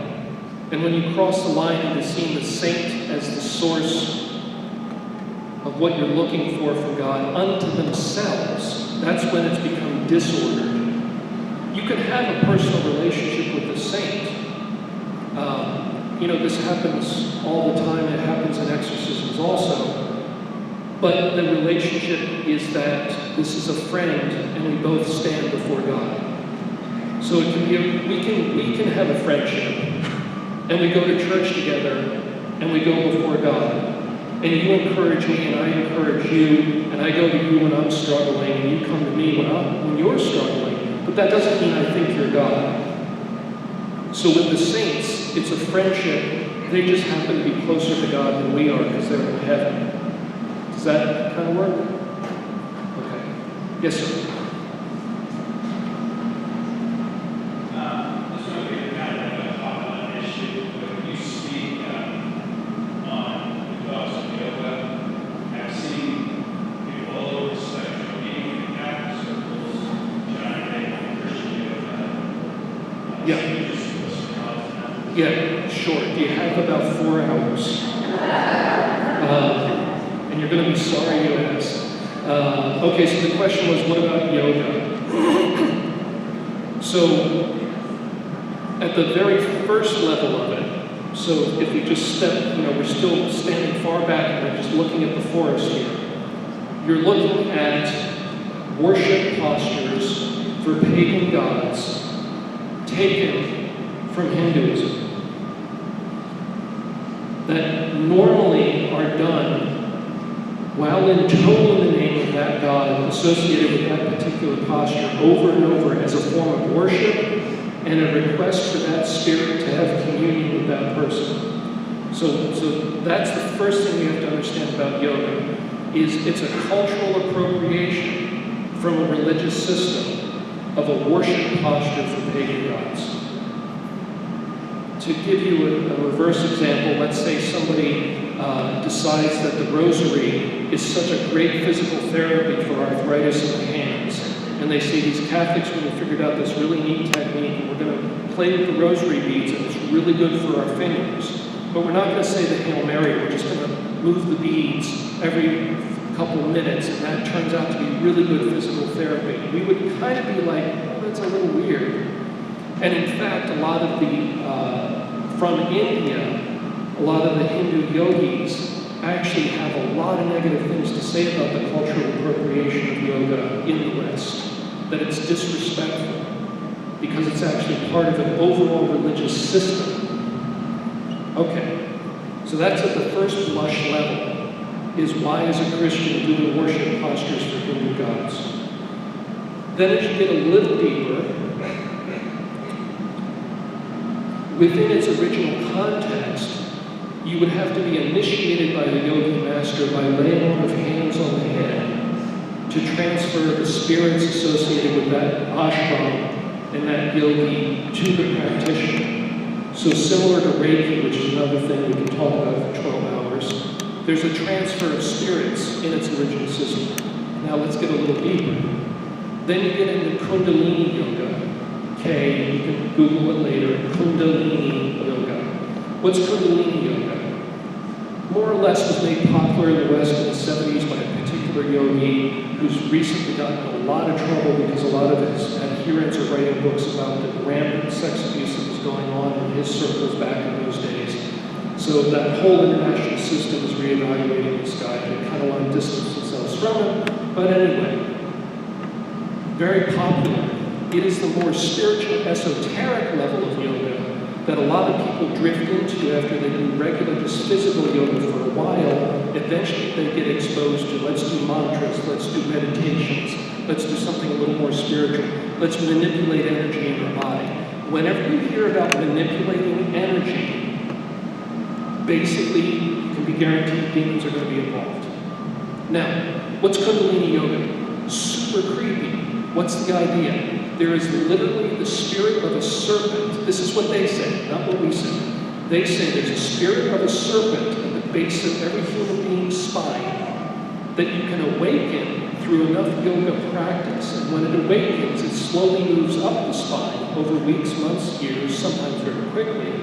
Speaker 4: And when you cross the line into seeing the saint as the source of what you're looking for from God unto themselves, that's when it's become disordered. You can have a personal relationship with the saint. This happens all the time. It happens in exorcisms also. But the relationship is that this is a friend, and we both stand before God. So it can be we can have a friendship, and we go to church together, and we go before God. And you encourage me, and I encourage you, and I go to you when I'm struggling, and you come to me when you're struggling. But that doesn't mean I think you're God. So with the saints, it's a friendship. They just happen to be closer to God than we are because they're in heaven. Does that kind of work? Okay. Yes, sir.
Speaker 8: This might be kind of a hot issue, but when you speak on the cause of yoga, I've seen people all over the spectrum, even in Catholic circles, trying to make Christian yoga.
Speaker 4: Yeah. Yeah, sure. Do you have about 4 hours? And you're going to be sorry you asked. Okay, so the question was, what about yoga? So, at the very first level of it, so if we just step, we're still standing far back and we're just looking at the forest here. You're looking at worship postures for pagan gods taken from Hinduism that normally are done while intoning the name of that god associated with that particular posture over and over as a form of worship and a request for that spirit to have communion with that person. So that's the first thing we have to understand about yoga, is it's a cultural appropriation from a religious system of a worship posture for pagan gods. To give you a reverse example, let's say somebody decides that the rosary is such a great physical therapy for arthritis in the hands. And they say these Catholics really figured out this really neat technique, and we're going to play with the rosary beads, and it's really good for our fingers. But we're not going to say the Hail Mary, we're just going to move the beads every couple minutes, and that turns out to be really good physical therapy. We would kind of be like, oh, that's a little weird. And in fact, a lot of from India, a lot of the Hindu yogis actually have a lot of negative things to say about the cultural appropriation of yoga in the West. That it's disrespectful, because it's actually part of an overall religious system. Okay, so that's at the first blush level, is why is a Christian doing worship postures for Hindu gods? Then as you get a little deeper, within its original context, you would have to be initiated by the yogi master by laying on of hands on the head to transfer the spirits associated with that ashram and that yogi to the practitioner. So similar to Reiki, which is another thing we can talk about for 12 hours, there's a transfer of spirits in its original system. Now let's get a little deeper. Then you get into Kundalini yoga. Okay, you can Google it later, Kundalini yoga. What's Kundalini yoga? More or less was made popular in the West in the 70s by a particular yogi who's recently gotten in a lot of trouble because a lot of his adherents are writing books about the rampant sex abuse that was going on in his circles back in those days. So that whole international system is reevaluating this guy. They kind of want to distance themselves from him. But anyway, very popular. It is the more spiritual, esoteric level of yoga that a lot of people drift into after they do regular, just physical yoga for a while. Eventually they get exposed to, let's do mantras, let's do meditations, let's do something a little more spiritual, let's manipulate energy in our body. Whenever you hear about manipulating energy, basically you can be guaranteed demons are going to be involved. Now, what's Kundalini yoga? Super creepy. What's the idea? There is literally the spirit of a serpent. This is what they say, not what we say. They say there's a spirit of a serpent at the base of every human being's spine that you can awaken through enough yoga practice. And when it awakens, it slowly moves up the spine over weeks, months, years, sometimes very quickly,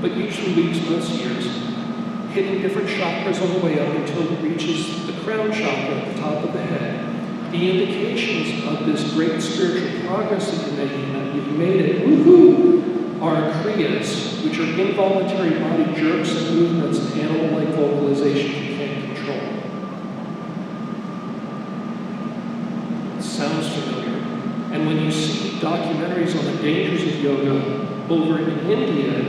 Speaker 4: but usually weeks, months, years, hitting different chakras on the way up until it reaches the crown chakra at the top of the head. The indications of this great spiritual progress that you're making, that you've made it, woohoo, are kriyas, which are involuntary body jerks and movements and animal-like vocalizations you can't control. It sounds familiar. And when you see documentaries on the dangers of yoga over in India,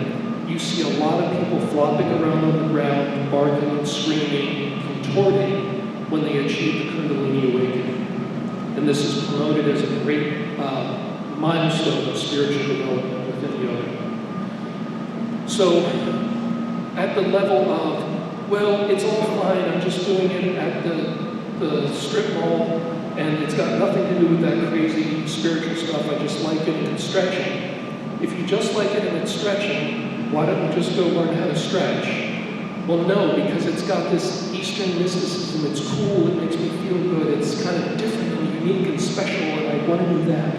Speaker 4: you see a lot of people flopping around on the ground, barking and screaming, contorting when they achieve the Kundalini awakening. And this is promoted as a great milestone of spiritual development within yoga. So, at the level of, well, it's all fine, I'm just doing it at the strip mall, and it's got nothing to do with that crazy spiritual stuff, I just like it and it's stretching. If you just like it and it's stretching, why don't you just go learn how to stretch? Well, no, because it's got this Eastern mysticism, it's cool, it makes me feel good, it's kind of different and unique and special, and I want to do that.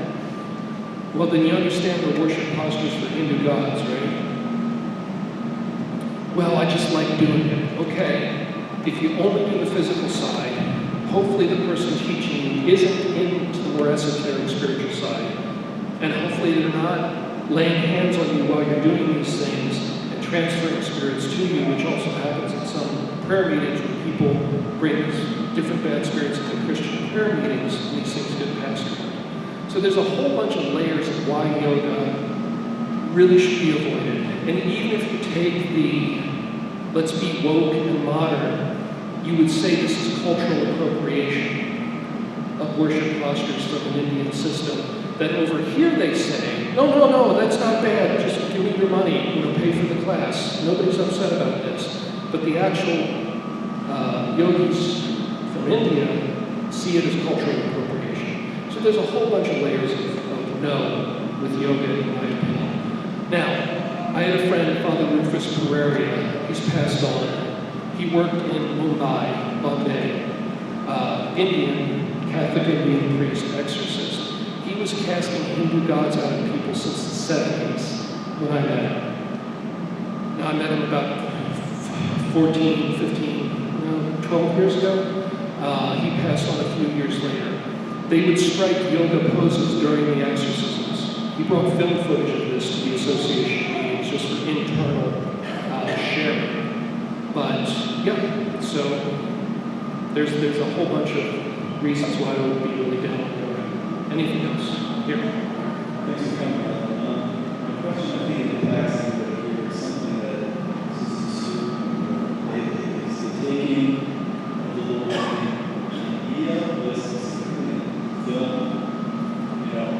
Speaker 4: Well, then you understand the worship postures for Hindu gods, right? Well, I just like doing it. Okay, if you only do the physical side, hopefully the person teaching you isn't into the more esoteric spiritual side, and hopefully they're not laying hands on you while you're doing these things and transferring spirits to you, which also happens in some prayer meetings where people bring different bad spirits into Christian prayer meetings, and these things get passed around. So there's a whole bunch of layers of why yoga really should be avoided. And even if you take the, let's be woke and modern, you would say this is cultural appropriation of worship postures from an Indian system. That over here they say, no, that's not bad, just give me your money, pay for the class. Nobody's upset about this. But the actual yogis from India see it as cultural appropriation. So there's a whole bunch of layers of no with yoga, in my opinion. Now, I had a friend, Father Rufus Pereira, he's passed on. He worked in Mumbai, Bombay, Catholic Indian priest, exorcist. He was casting Hindu gods out of people since the 70s when I met him. Now, I met him about 14, 15, 12 years ago. He passed on a few years later. They would strike yoga poses during the exorcisms. He brought film footage of this to the association meetings just for internal sharing. But, yeah, so there's a whole bunch of reasons why I would be really down on yoga. Anything else? Here.
Speaker 9: Thanks for coming. My question, I think, in the past is that here is something that is the taking of the Lord's name in media, but specifically in film.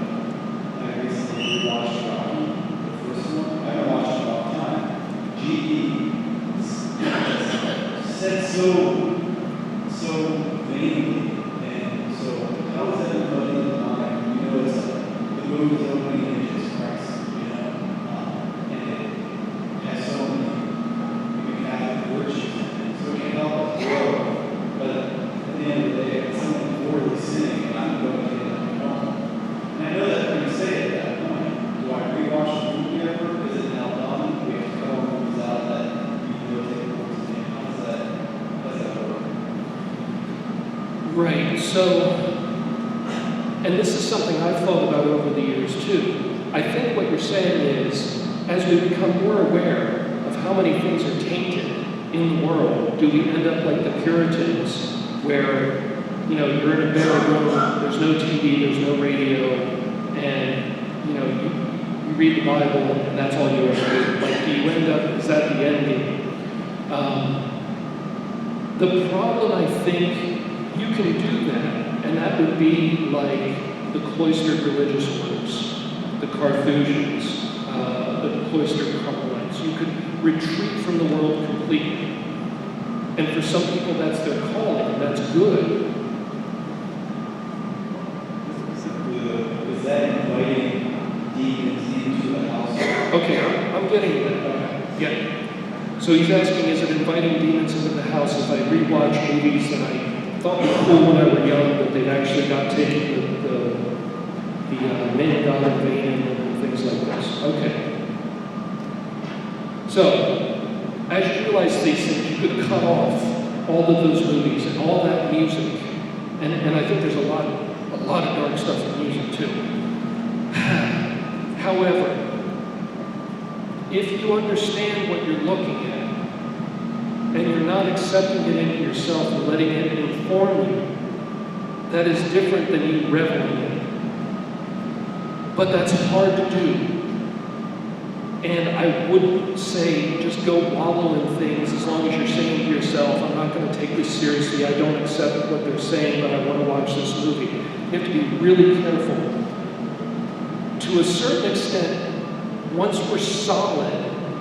Speaker 9: I recently rewatched Rocky, the first one. I haven't watched it in a long time. GE said so vainly, and so how is that everybody in the mind? It's the movie is opening in Jesus Christ, and it has so many Catholic virtues in it, so it can help us grow. But at the end of the day, if it's someone poorly sinning, and I'm going to get it home. And I know that when you say it at that point, do I rewatch the movie ever? Is it now done? We have to cut all movies out that you can go take the Lord's name. How does that work?
Speaker 4: Right, so, and this is something I've thought about over the years too. I think what you're saying is, as we become more aware of how many things are tainted in the world, do we end up like the Puritans, where, you're in a bare room, there's no TV, there's no radio, and, you read the Bible and that's all you ever do. Like, do you end up, is that the end game? The problem, I think, you can do that, and that would be like the cloistered religious orders, the Carthusians, the cloistered Carmelites. You could retreat from the world completely. And for some people, that's their calling, and that's good.
Speaker 9: Is that inviting deacons into the house?
Speaker 4: Okay, I'm getting that. Okay. Yeah. So he's asking, is it inviting demons into the house if I rewatch movies that I thought were cool when I was young, but they've actually got taken the name God in vain and things like this? Okay. So, as you realize these things, you could cut off all of those movies and all that music. And I think there's a lot of dark stuff in music too. However, if you understand what you're looking at, and you're not accepting it into yourself and letting it inform you, that is different than you reveling in it. But that's hard to do. And I wouldn't say just go wallow in things as long as you're saying to yourself, I'm not going to take this seriously, I don't accept what they're saying, but I want to watch this movie. You have to be really careful. To a certain extent, once we're solid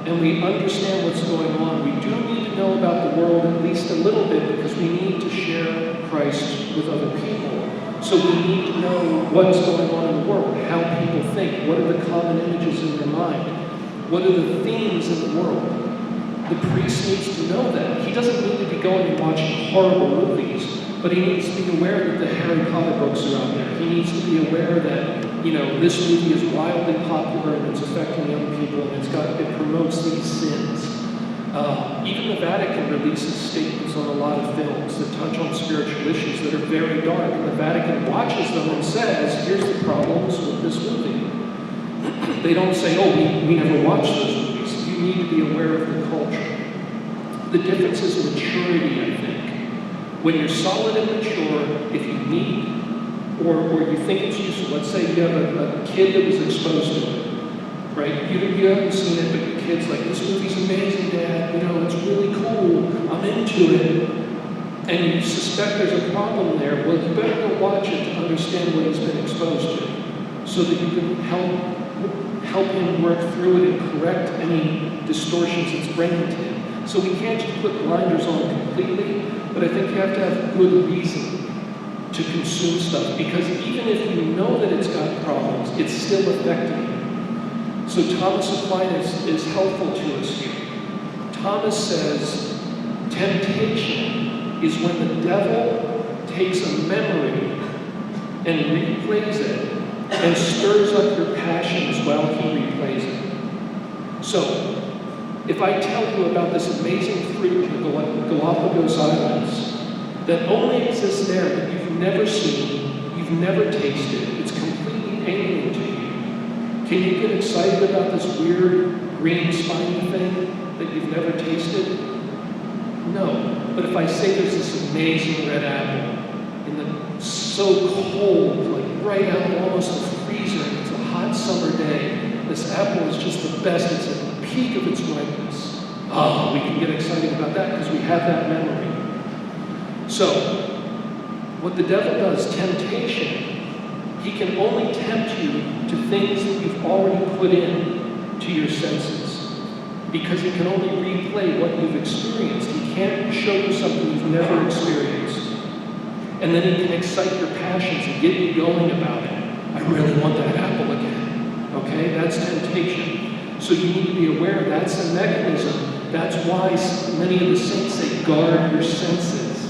Speaker 4: and we understand what's going on, we do need to know about the world at least a little bit because we need to share Christ with other people. So we need to know what's going on in the world, how people think, what are the common images in their mind, what are the themes in the world. The priest needs to know that. He doesn't need to be going and watching horrible movies, but he needs to be aware that the Harry Potter books are out there. He needs to be aware that, this movie is wildly popular and it's affecting young people and it promotes these sins. Even the Vatican releases statements on a lot of films that touch on spiritual issues that are very dark, and the Vatican watches them and says, here's the problems with this movie. They don't say, oh, we never watched those movies. You need to be aware of the culture. The difference is maturity, I think. When you're solid and mature, if you need or you think it's useful, let's say you have a kid that was exposed to it, right? You haven't seen it, but your kid's like, this movie's amazing, Dad. It's really cool. I'm into it. And you suspect there's a problem there. Well, you better go watch it to understand what he's been exposed to so that you can help him work through it and correct any distortions it's bringing to him. So we can't just put blinders on completely, but I think you have to have good reason to consume stuff, because even if you know that it's got problems, it's still affecting you. So Thomas Aquinas is helpful to us here. Thomas says temptation is when the devil takes a memory and replays it and stirs up your passions while he replays it. So, if I tell you about this amazing fruit in the Galapagos Islands that only exists there, that you've never seen, you've never tasted, it's completely alien to you, can you get excited about this weird green spiny thing that you've never tasted? No. But if I say there's this amazing red apple in the so cold, like right out of almost the freezer, and it's a hot summer day, this apple is just the best, it's at the peak of its ripeness. Oh, we can get excited about that because we have that memory. So, what the devil does, temptation, he can only tempt you to things that you've already put in to your senses, because he can only replay what you've experienced. He can't show you something you've never experienced. And then he can excite your passions and get you going about it. I really want that apple again. Okay, that's temptation. So you need to be aware that's a mechanism. That's why many of the saints say guard your senses.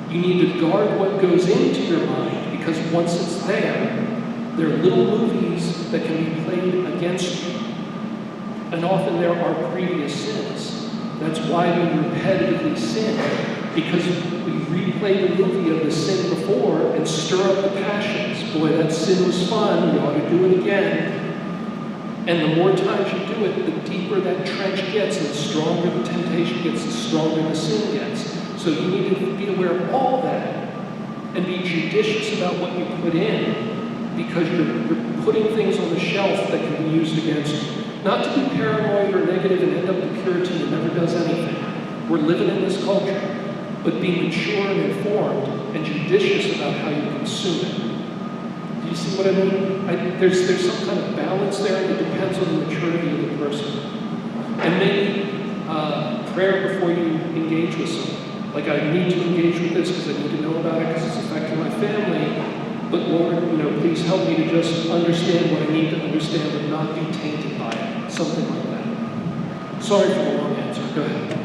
Speaker 4: You need to guard what goes into your mind, because once it's there are little movies that can be played against you. And often there are previous sins. That's why we repetitively sin, because we replay the movie of the sin before and stir up the passions. Boy, that sin was fun, we ought to do it again. And the more times you do it, the deeper that trench gets, and the stronger the temptation gets, the stronger the sin gets. So you need to be aware of all that and be judicious about what you put in, because you're putting things on the shelf that can be used against you. Not to be paranoid or negative and end up the Puritan who never does anything. We're living in this culture, but be mature and informed and judicious about how you consume it. Do you see what I mean? There's some kind of balance there, and it depends on the maturity of the person. And maybe prayer before you engage with someone. Like, I need to engage with this because I need to know about it because it's affecting my family. But Lord, please help me to just understand what I need to understand and not be tainted by it. Something like that. Sorry for the long answer. Go ahead.